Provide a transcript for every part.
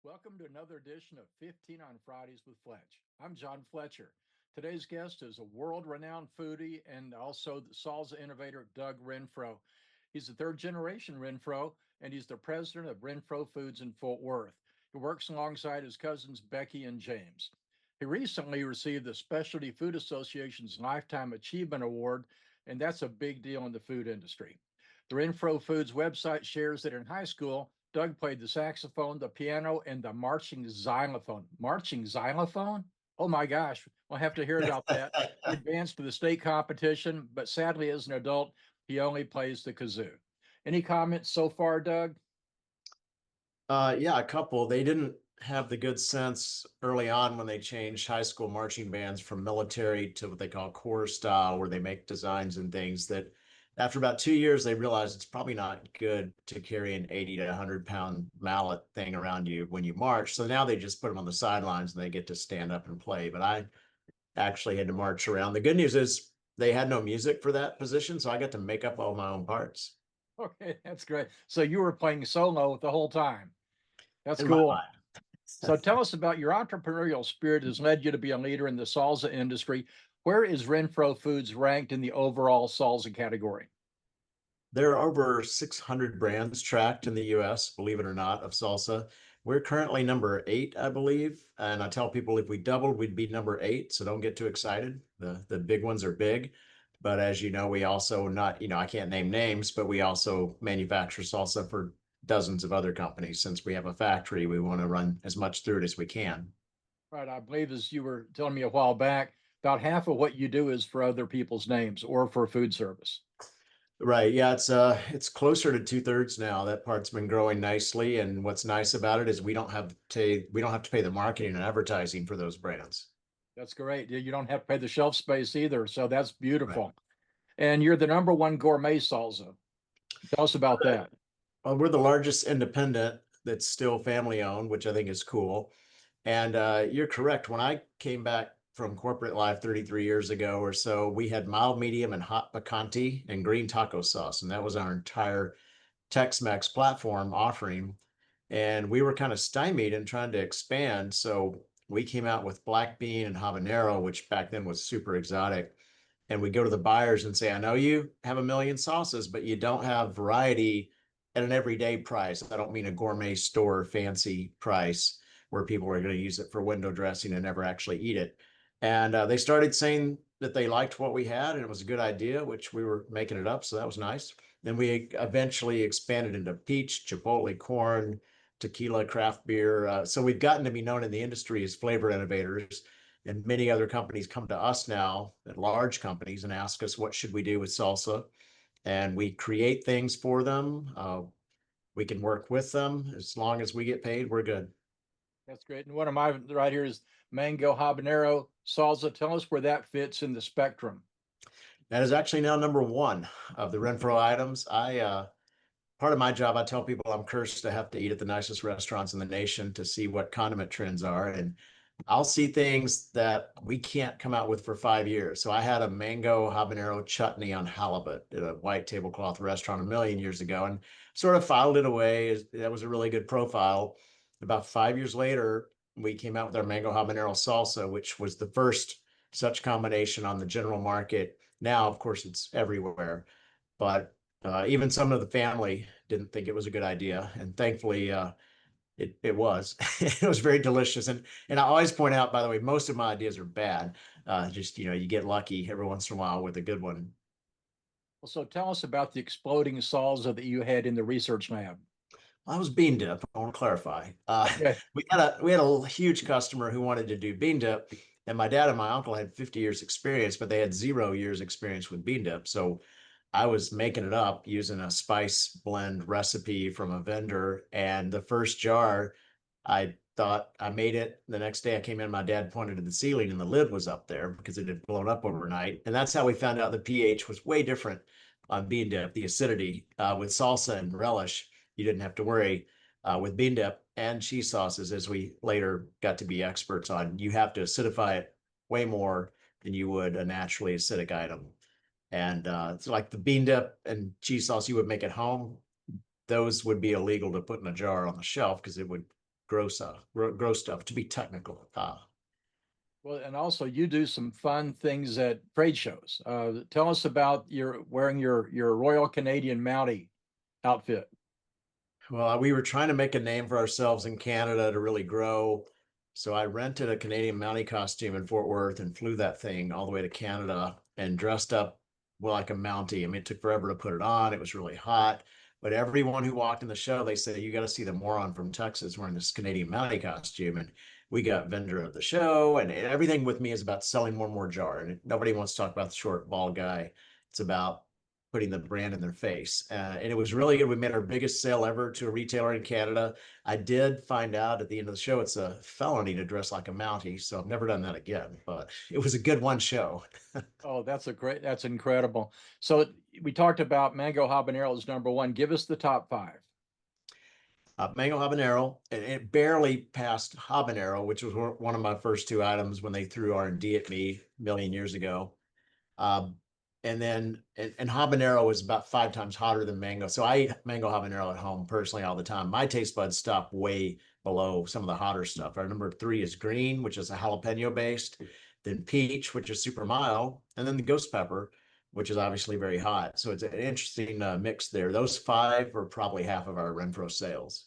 Welcome to another edition of 15 on Fridays with Fletch. I'm John Fletcher. Today's guest is a world renowned foodie and also the salsa innovator, Doug Renfro. He's the third generation Renfro, and he's the president of Renfro Foods in Fort Worth. He works alongside his cousins, Becky and James. He recently received the Specialty Food Association's Lifetime Achievement Award, and that's a big deal in the food industry. The Renfro Foods website shares that in high school, Doug played the saxophone, the piano, and the marching xylophone. Marching xylophone? Oh my gosh, we'll have to hear about that. He advanced to the state competition, but sadly, as an adult, he only plays the kazoo. Any comments so far, Doug? Yeah, a couple. They didn't have the good sense early on when they changed high school marching bands from military to what they call corps style, where they make designs and things that after about 2 years, they realized it's probably not good to carry an 80 to 100-pound mallet thing around you when you march. So now they just put them on the sidelines and they get to stand up and play. But I actually had to march around. The good news is they had no music for that position, so I got to make up all my own parts Okay, that's great. So you were playing solo the whole time. That's in my cool. mind. So tell us about your entrepreneurial spirit has led you to be a leader in the salsa industry. Where is Renfro Foods ranked in the overall salsa category? There are over 600 brands tracked in the US, believe it or not, of salsa. We're currently number eight, I believe. And I tell people if we doubled, we'd be number eight. So don't get too excited. The big ones are big. But as you know, we also not, I can't name names, but we also manufacture salsa for dozens of other companies. Since we have a factory, we want to run as much through it as we can. Right. I believe, as you were telling me a while back, about half of what you do is for other people's names or for food service. Right. Yeah, it's closer to two-thirds now. That part's been growing nicely. And what's nice about it is we don't have to pay the marketing and advertising for those brands. That's great. You don't have to pay the shelf space either. So that's Right. beautiful. And you're the number one gourmet salsa. Tell us about Right. that. Well, we're the largest independent that's still family owned, which I think is cool. And you're correct. When I came back from corporate life 33 years ago or so, we had mild, medium, and hot picante and green taco sauce. And that was our entire Tex-Mex platform offering. And we were kind of stymied and trying to expand. So we came out with black bean and habanero, which back then was super exotic. And we go to the buyers and say, I know you have a million sauces, but you don't have variety at an everyday price. I don't mean a gourmet store fancy price where people are going to use it for window dressing and never actually eat it. And they started saying that they liked what we had and it was a good idea, which we were making it up. So that was nice. Then we eventually expanded into peach, chipotle, corn, tequila, craft beer. So we've gotten to be known in the industry as flavor innovators. And many other companies come to us now, large companies, and ask us what should we do with salsa. And we create things for them. We can work with them as long as we get paid. We're good. That's great. And one of my right here is mango habanero salsa. Tell us where that fits in the spectrum. That is actually now number one of the Renfro items. Part of my job, I tell people I'm cursed to have to eat at the nicest restaurants in the nation to see what condiment trends are. And I'll see things that we can't come out with for 5 years. So I had a mango habanero chutney on halibut at a white tablecloth restaurant a million years ago and sort of filed it away. That was a really good profile. About 5 years later, we came out with our mango habanero salsa, which was the first such combination on the general market. Now, of course, it's everywhere. But even some of the family didn't think it was a good idea. And thankfully, it was. It was very delicious. And I always point out, by the way, most of my ideas are bad. Just you get lucky every once in a while with a good one. Well, so tell us about the exploding salsa that you had in the research lab. I was bean dip. I want to clarify. Okay. We had a huge customer who wanted to do bean dip, and my dad and my uncle had 50 years experience, but they had 0 years experience with bean dip. So I was making it up using a spice blend recipe from a vendor. And the first jar, I thought I made it. The next day I came in, my dad pointed to the ceiling and the lid was up there because it had blown up overnight. And that's how we found out the pH was way different on bean dip, the acidity. With salsa and relish, you didn't have to worry. With bean dip and cheese sauces, as we later got to be experts on, you have to acidify it way more than you would a naturally acidic item. And it's like the bean dip and cheese sauce you would make at home, those would be illegal to put in a jar on the shelf because it would gross stuff, to be technical. Well, and also you do some fun things at trade shows. Tell us about your wearing your Royal Canadian Mountie outfit. Well, we were trying to make a name for ourselves in Canada to really grow. So I rented a Canadian Mountie costume in Fort Worth and flew that thing all the way to Canada and dressed up well like a Mountie. I mean, it took forever to put it on. It was really hot. But everyone who walked in the show, they said, you got to see the moron from Texas wearing this Canadian Mountie costume. And we got vendor of the show, and everything with me is about selling more and more jar. And nobody wants to talk about the short, bald guy. It's about putting the brand in their face. And it was really good. We made our biggest sale ever to a retailer in Canada. I did find out at the end of the show it's a felony to dress like a Mountie, so I've never done that again. But it was a good one show. Oh, that's incredible. So we talked about mango habanero is number one. Give us the top five. Mango habanero, and it barely passed habanero, which was one of my first two items when they threw R&D at me a million years ago. Um, and then and habanero is about 5 times hotter than mango. So I eat mango habanero at home personally all the time. My taste buds stop way below some of the hotter stuff. Our number three is green, which is a jalapeno based, then peach, which is super mild, and then the ghost pepper, which is obviously very hot. So it's an interesting mix there. Those five are probably half of our Renfro sales.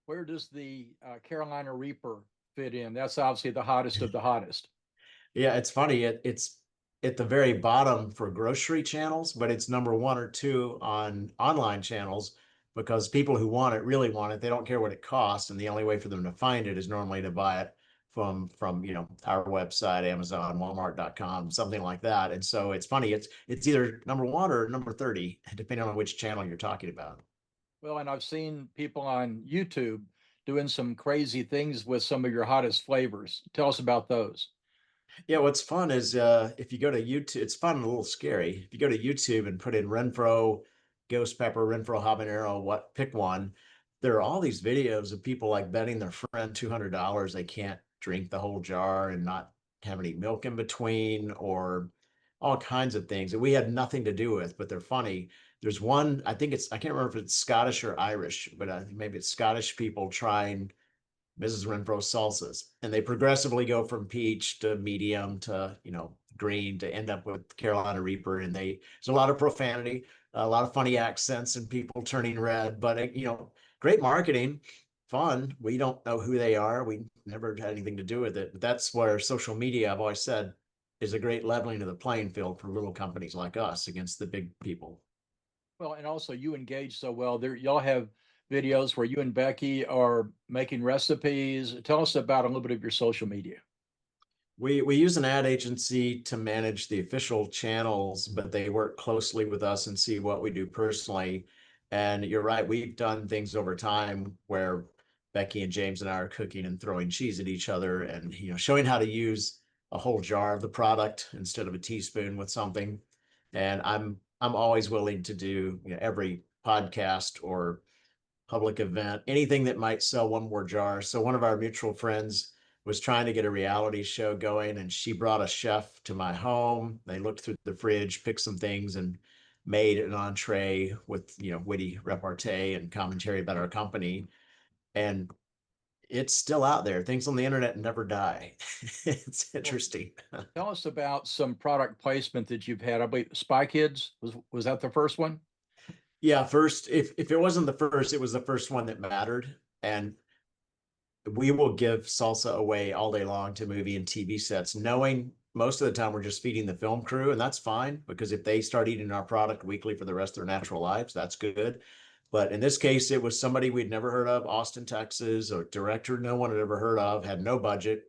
Where does the Carolina Reaper fit in? That's obviously the hottest of the hottest. Yeah, it's funny. It's at the very bottom for grocery channels, but it's number one or two on online channels because people who want it really want it. They don't care what it costs, and the only way for them to find it is normally to buy it from our website, Amazon, Walmart.com, something like that. And so it's funny. It's either number one or number 30, depending on which channel you're talking about. Well, and I've seen people on YouTube doing some crazy things with some of your hottest flavors. Tell us about those. Yeah, what's fun is if you go to YouTube, it's fun and a little scary. If you go to YouTube and put in Renfro, Ghost Pepper, Renfro Habanero, pick one, there are all these videos of people like betting their friend $200 they can't drink the whole jar and not have any milk in between or all kinds of things that we had nothing to do with, but they're funny. There's one, I can't remember if it's Scottish or Irish, but I think maybe it's Scottish people trying Mrs. Renfro salsas, and they progressively go from peach to medium to green to end up with Carolina Reaper. And there's a lot of profanity, a lot of funny accents, and people turning red. But great marketing, fun. We don't know who they are. We never had anything to do with it. But that's where social media, I've always said, is a great leveling of the playing field for little companies like us against the big people. Well, and also you engage so well. There, y'all have videos where you and Becky are making recipes. Tell us about a little bit of your social media. We use an ad agency to manage the official channels, but they work closely with us and see what we do personally. And you're right, we've done things over time where Becky and James and I are cooking and throwing cheese at each other and showing how to use a whole jar of the product instead of a teaspoon with something. And I'm always willing to do every podcast or public event, anything that might sell one more jar. So one of our mutual friends was trying to get a reality show going, and she brought a chef to my home. They looked through the fridge, picked some things, and made an entree with witty repartee and commentary about our company. And it's still out there. Things on the internet never die. It's Well, interesting. tell us about some product placement that you've had. I believe Spy Kids was that the first one? Yeah, first, if it wasn't the first, it was the first one that mattered. And we will give salsa away all day long to movie and TV sets, knowing most of the time we're just feeding the film crew, and that's fine because if they start eating our product weekly for the rest of their natural lives, that's good. But in this case, it was somebody we'd never heard of, Austin, Texas, a director no one had ever heard of, had no budget,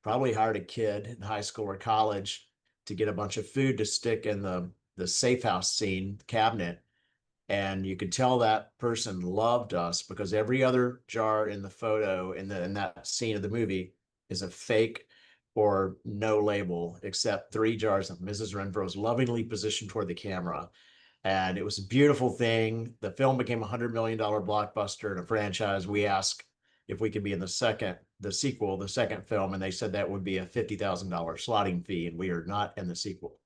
probably hired a kid in high school or college to get a bunch of food to stick in the safe house scene cabinet, and you could tell that person loved us because every other jar in the photo in that scene of the movie is a fake or no label except 3 jars of Mrs. Renfro's lovingly positioned toward the camera. And it was a beautiful thing. The film became $100 million blockbuster and a franchise. We asked if we could be in the sequel, the second film, and they said that would be a $50,000 slotting fee, and we are not in the sequel.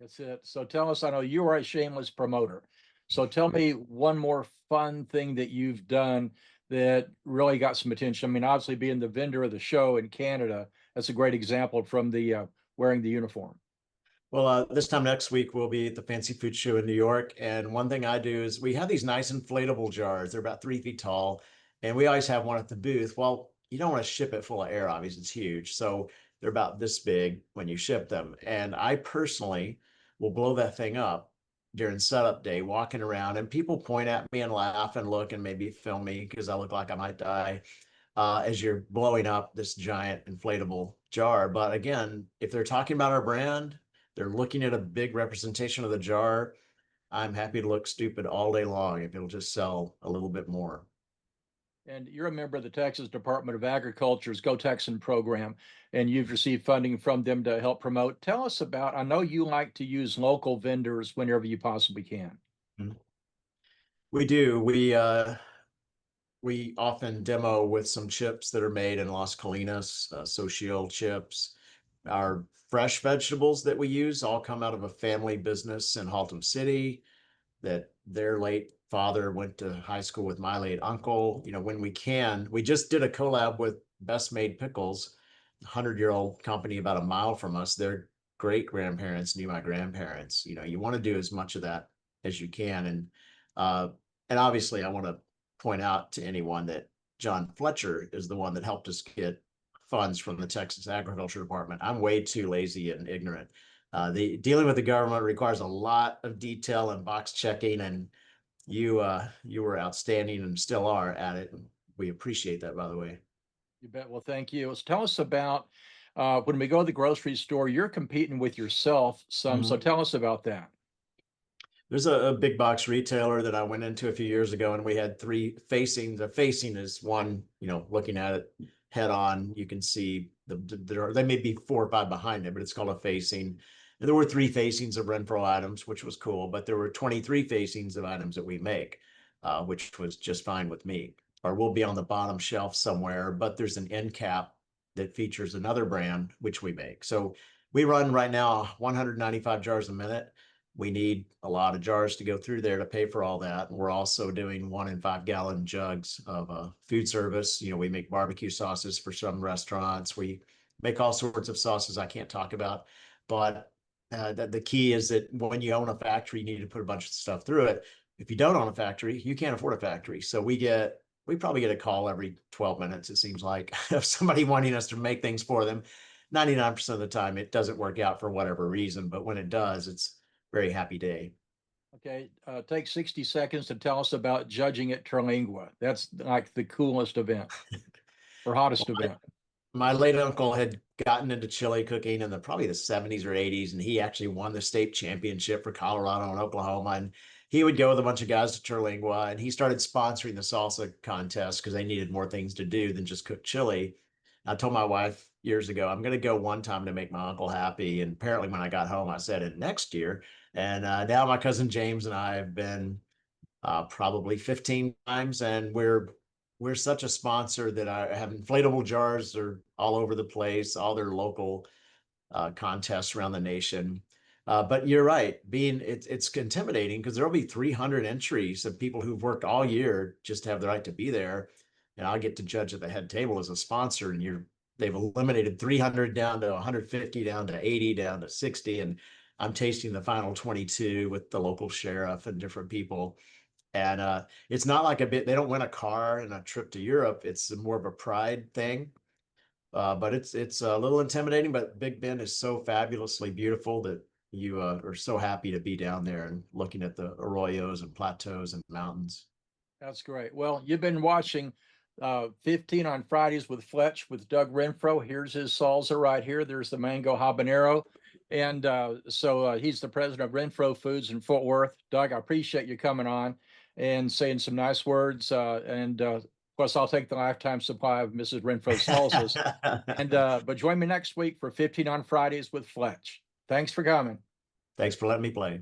That's it. So tell us, I know you are a shameless promoter. So tell me one more fun thing that you've done that really got some attention. I mean, obviously being the vendor of the show in Canada, that's a great example from the wearing the uniform. Well, this time next week, we'll be at the Fancy Food Show in New York. And one thing I do is we have these nice inflatable jars. They're about 3 feet tall. And we always have one at the booth. Well, you don't want to ship it full of air, obviously, it's huge. So they're about this big when you ship them. And I personally will blow that thing up during setup day, walking around, and people point at me and laugh and look and maybe film me because I look like I might die as you're blowing up this giant inflatable jar. But again, if they're talking about our brand, they're looking at a big representation of the jar. I'm happy to look stupid all day long if it'll just sell a little bit more. And you're a member of the Texas Department of Agriculture's Go Texan program, and you've received funding from them to help promote. Tell us about, I know you like to use local vendors whenever you possibly can. We do. We often demo with some chips that are made in Las Colinas, Socio chips. Our fresh vegetables that we use all come out of a family business in Haltom City that their late father went to high school with my late uncle. You know, when we can, we just did a collab with Best Made Pickles, a 100-year-old company about a mile from us. Their great grandparents knew my grandparents. You know, you want to do as much of that as you can. And obviously I want to point out to anyone that John Fletcher is the one that helped us get funds from the Texas Agriculture Department. I'm way too lazy and ignorant. The dealing with the government requires a lot of detail and box checking, and you were outstanding and still are at it. We appreciate that, by the way. You bet. Well, thank you. So tell us about when we go to the grocery store, you're competing with yourself some. So Mhm. tell us about that. There's a big box retailer that I went into a few years ago, and we had three facings. A facing is one, you know, looking at it head on, you can see there may be 4 or 5 behind it, but it's called a facing. And there were 3 facings of Renfro items, which was cool, but there were 23 facings of items that we make, which was just fine with me. Or we'll be on the bottom shelf somewhere, but there's an end cap that features another brand, which we make. So we run right now 195 jars a minute. We need a lot of jars to go through there to pay for all that. And we're also doing 1 and 5 gallon jugs of food service. You know, we make barbecue sauces for some restaurants. We make all sorts of sauces I can't talk about. But the key is that when you own a factory, you need to put a bunch of stuff through it. If you don't own a factory, you can't afford a factory. So we probably get a call every 12 minutes, it seems like, of somebody wanting us to make things for them. 99% of the time, it doesn't work out for whatever reason. But when it does, it's very happy day. Okay, take 60 seconds to tell us about judging at Terlingua. That's like the coolest event or hottest event. My late uncle had gotten into chili cooking in probably the 70s or 80s, and he actually won the state championship for Colorado and Oklahoma. And he would go with a bunch of guys to Terlingua, and he started sponsoring the salsa contest because they needed more things to do than just cook chili. I told my wife years ago, I'm going to go one time to make my uncle happy. And apparently, when I got home, I said it next year. And now my cousin James and I have been probably 15 times, and we're such a sponsor that I have inflatable jars are all over the place, all their local contests around the nation. But you're right, it's intimidating because there'll be 300 entries of people who've worked all year just to have the right to be there, and I'll get to judge at the head table as a sponsor, and they've eliminated 300 down to 150, down to 80, down to 60, and I'm tasting the final 22 with the local sheriff and different people. And it's not like they don't win a car and a trip to Europe. It's more of a pride thing. But it's a little intimidating, but Big Bend is so fabulously beautiful that you are so happy to be down there and looking at the arroyos and plateaus and mountains. That's great. Well, you've been watching 15 on Fridays with Fletch with Doug Renfro. Here's his salsa right here. There's the mango habanero. And so he's the president of Renfro Foods in Fort Worth. Doug, I appreciate you coming on and saying some nice words. And of course, I'll take the lifetime supply of Mrs. Renfro's salsas. And but join me next week for 15 on Fridays with Fletch. Thanks for coming. Thanks for letting me play.